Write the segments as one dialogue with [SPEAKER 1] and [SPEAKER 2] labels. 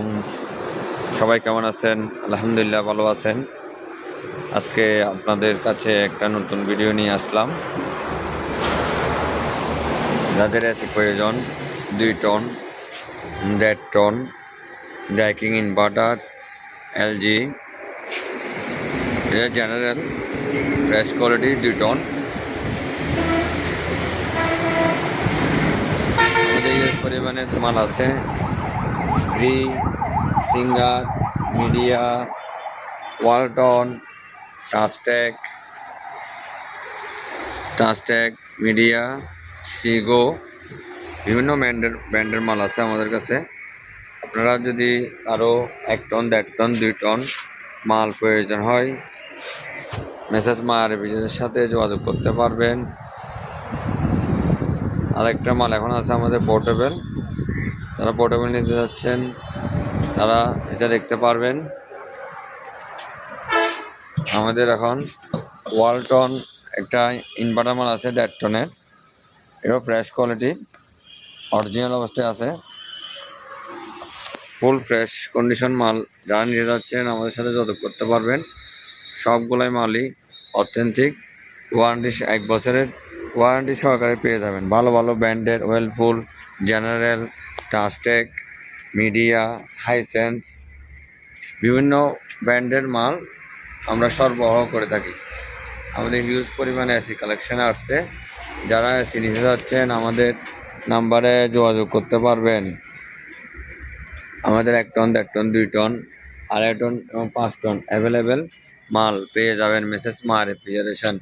[SPEAKER 1] আলাইকুম। সবাই কেমন আছেন? আলহামদুলিল্লাহ ভালো আছেন। আজকে আপনাদের কাছে একটা নতুন ভিডিও নিয়ে আসলাম। যাদের এসি প্রয়োজন 2 ton, 1.5 ton, Daikin inverter, LG, এটা জেনারেল ফ্রেশ কোয়ালিটি 2 টন। আমাদের এই পরিমাণের মাল আছে গ্রি, সিঙ্গার, মিডিয়া, ওয়ালটন, টাস্টেক, মিডিয়া, সিগো, বিভিন্ন ব্র্যান্ডের মাল আছে আমাদের কাছে। আপনারা যদি আরও 1 টন, 1.5 টন, 2 টন মাল প্রয়োজন হয়, মেসেজ মায়ের বিজনেসের সাথে যোগাযোগ করতে পারবেন। আরেকটা মাল এখন আছে আমাদের পোর্টেবল। যারা পোর্টেবল নিতে যাচ্ছেন তারা এটা দেখতে পারবেন। আমাদের এখন ওয়ালটন একটা ইনভার্টার মাল আছে 1.5 টনের। এটাও ফ্রেশ কোয়ালিটি, অরিজিনাল অবস্থায় আছে, ফুল ফ্রেশ কন্ডিশন মাল। যারা নিতে যাচ্ছেন আমাদের সাথে যোগাযোগ করতে পারবেন। সবগুলাই মালই অথেন্টিক, ওয়ারেন্টি 1 বছরের ওয়ারেন্টি সহকারে পেয়ে যাবেন। ভালো ভালো ব্র্যান্ডের ওয়েলফুল, জেনারেল, টাস্টেক, মিডিয়া, হাইসেন্স, বিভিন্ন ব্র্যান্ডের মাল আমরা সরবরাহ করে থাকি। আমাদের হিউজ পরিমাণে এসি কালেকশানে আসছে। যারা এসি নিতে যাচ্ছেন আমাদের নাম্বারে যোগাযোগ করতে পারবেন। আমাদের 1 টন, 1.5 টন, 2 টন, 2.5 টন এবং 5 টন অ্যাভেলেবেল মাল পেয়ে যাবেন মেসেজ মা রেফ্রিজারেশন।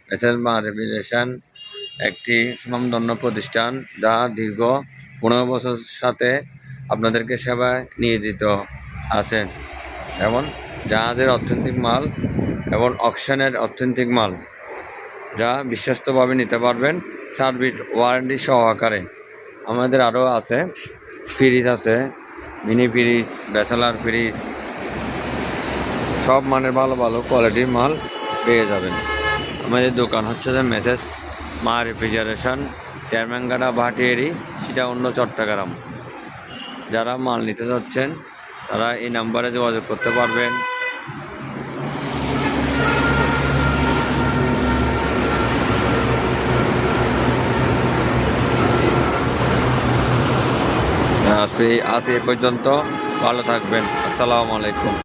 [SPEAKER 1] মেসেজ মা রেফ্রিজারেশন একটি সুনামধন্য প্রতিষ্ঠান যা দীর্ঘ 15 বছর সাথে আপনাদেরকে সেবায় নিয়োজিত আছেন। এবং জাহাজের অথেন্টিক মাল এবং অকশনের অথেন্টিক মাল যা বিশ্বস্তভাবে নিতে পারবেন সার্ভিস ওয়ারেন্টি সহকারে। আমাদের আরও আছে ফ্রিজ আছে, মিনি ফ্রিজ, ব্যাচেলার ফ্রিজ, সব মানের ভালো ভালো কোয়ালিটির মাল পেয়ে যাবেন। আমাদের দোকান হচ্ছে যে মেসেজ মা রেফ্রিজারেশন, চেয়ারম্যানগাড়া, ভাটিয়ারি, সেটা অন্য চট্টগ্রাম। যারা মাল নিতে যাচ্ছেন তারা এই নাম্বারে যোগাযোগ করতে পারবেন। আজ এ পর্যন্ত, ভালো থাকবেন। আসসালামু আলাইকুম।